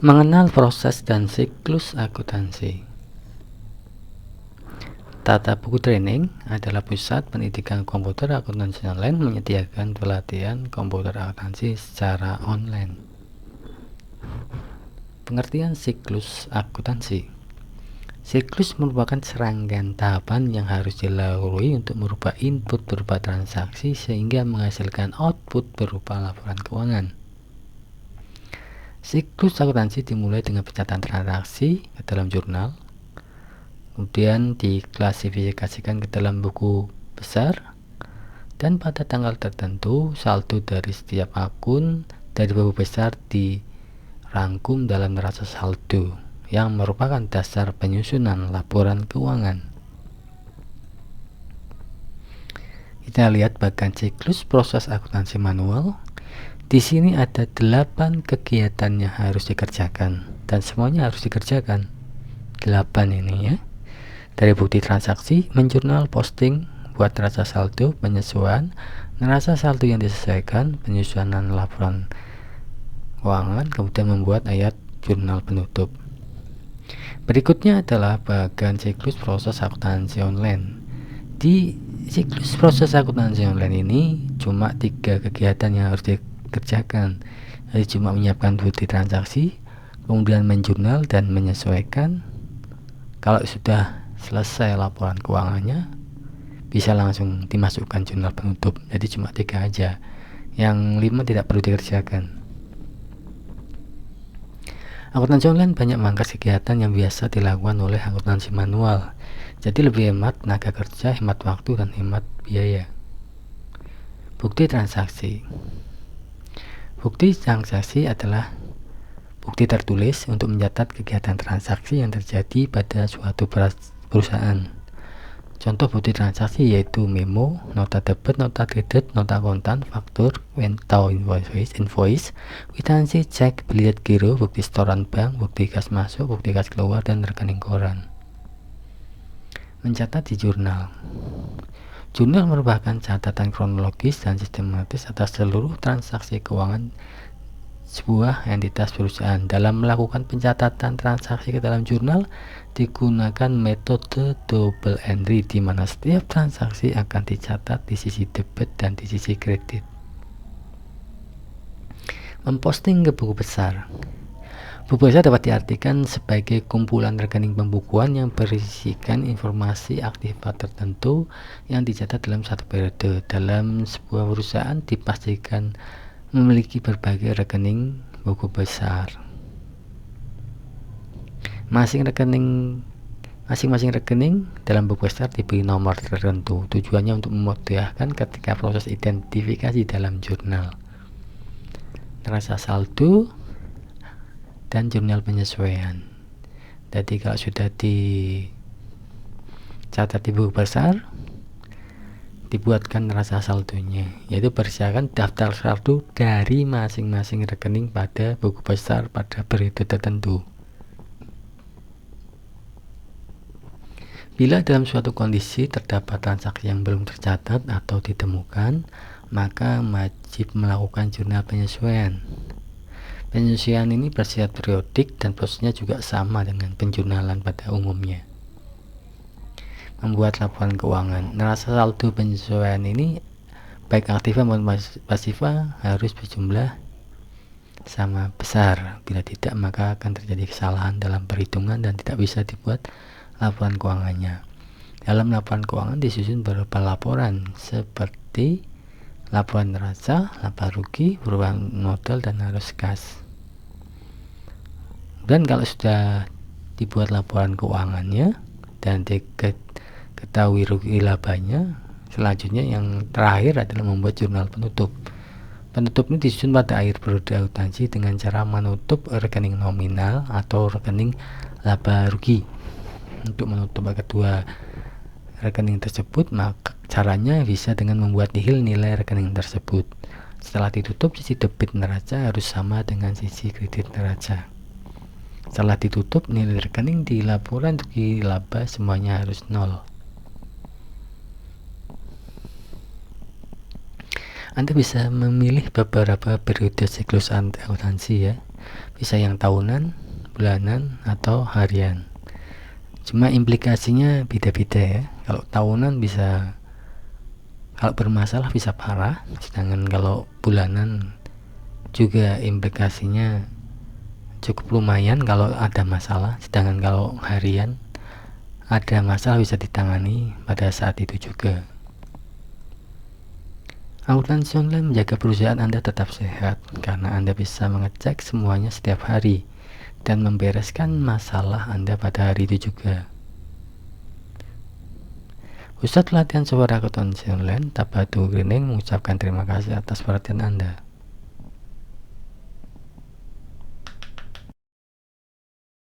Mengenal proses dan siklus akuntansi. Tata Buku Training adalah pusat pendidikan komputer akuntansi online menyediakan pelatihan komputer akuntansi secara online. Pengertian siklus akuntansi. Siklus merupakan serangkaian tahapan yang harus dilalui untuk merubah input berupa transaksi sehingga menghasilkan output berupa laporan keuangan. Siklus akuntansi dimulai dengan pencatatan transaksi ke dalam jurnal, kemudian diklasifikasikan ke dalam buku besar, dan pada tanggal tertentu saldo dari setiap akun dari buku besar dirangkum dalam neraca saldo yang merupakan dasar penyusunan laporan keuangan. Kita lihat bagian siklus proses akuntansi manual. Di sini ada 8 kegiatan yang harus dikerjakan dan semuanya harus dikerjakan. 8 ini ya. Dari bukti transaksi, menjurnal, posting, buat neraca saldo, penyesuaian, neraca saldo yang disesuaikan, penyusunan laporan keuangan, kemudian membuat ayat jurnal penutup. Berikutnya adalah bagian siklus proses akuntansi online. Di siklus proses akuntansi online ini cuma 3 kegiatan yang harus dikerjakan, yaitu cuma menyiapkan bukti transaksi, kemudian menjurnal dan menyesuaikan. Kalau sudah selesai laporan keuangannya, bisa langsung dimasukkan jurnal penutup. Jadi cuma 3 aja, yang 5 tidak perlu dikerjakan. Akuntansi online banyak mangkas kegiatan yang biasa dilakukan oleh akuntansi manual, jadi lebih hemat tenaga kerja, hemat waktu, dan hemat biaya. Bukti transaksi. Bukti transaksi adalah bukti tertulis untuk mencatat kegiatan transaksi yang terjadi pada suatu perusahaan. Contoh bukti transaksi yaitu memo, nota debit, nota kredit, nota kontan, faktur, atau invoice, kwitansi, cek, bilet giro, bukti setoran bank, bukti kas masuk, bukti kas keluar, dan rekening koran. Mencatat di jurnal. Jurnal merupakan catatan kronologis dan sistematis atas seluruh transaksi keuangan sebuah entitas perusahaan. Dalam melakukan pencatatan transaksi ke dalam jurnal digunakan metode double entry, di mana setiap transaksi akan dicatat di sisi debit dan di sisi kredit. Memposting ke buku besar. Buku besar dapat diartikan sebagai kumpulan rekening pembukuan yang berisikan informasi aktivitas tertentu yang dicatat dalam satu periode. Dalam sebuah perusahaan dipastikan memiliki berbagai rekening buku besar. Masing-masing rekening dalam buku besar diberi nomor tertentu. Tujuannya untuk memudahkan ketika proses identifikasi dalam jurnal. Neraca saldo dan jurnal penyesuaian. Jadi kalau sudah dicatat di buku besar, dibuatkan neraca saldonya, yaitu berdasarkan daftar saldo dari masing-masing rekening pada buku besar pada periode tertentu. Bila dalam suatu kondisi terdapat transaksi yang belum tercatat atau ditemukan, maka wajib melakukan jurnal penyesuaian. Penyesuaian ini bersifat periodik dan prosesnya juga sama dengan penjurnalan pada umumnya. Membuat laporan keuangan. Neraca saldo penyesuaian ini baik aktiva maupun pasiva harus berjumlah sama besar. Bila tidak, maka akan terjadi kesalahan dalam perhitungan dan tidak bisa dibuat laporan keuangannya. Dalam laporan keuangan disusun beberapa laporan seperti laporan neraca, laba rugi, perubahan modal, dan arus kas. Dan kalau sudah dibuat laporan keuangannya dan diketahui rugi labanya, selanjutnya yang terakhir adalah membuat jurnal penutup. Penutup ini disusun pada akhir periode akuntansi dengan cara menutup rekening nominal atau rekening laba rugi. Untuk menutup kedua rekening tersebut, maka caranya bisa dengan membuat nihil nilai rekening tersebut. Setelah ditutup, sisi debit neraca harus sama dengan sisi kredit neraca. Setelah ditutup, nilai rekening di laporan rugi laba semuanya harus 0. Anda bisa memilih beberapa periode siklus akuntansi ya. Bisa yang tahunan, bulanan, atau harian. Cuma implikasinya beda-beda ya. Kalau tahunan bisa, kalau bermasalah bisa parah, sedangkan kalau bulanan juga implikasinya cukup lumayan kalau ada masalah, sedangkan kalau harian ada masalah bisa ditangani pada saat itu juga. Akuntansi online menjaga perusahaan Anda tetap sehat karena Anda bisa mengecek semuanya setiap hari dan membereskan masalah Anda pada hari itu juga. Pusat Pelatihan Software Akuntansi Online Tabatu Grining mengucapkan terima kasih atas perhatian Anda.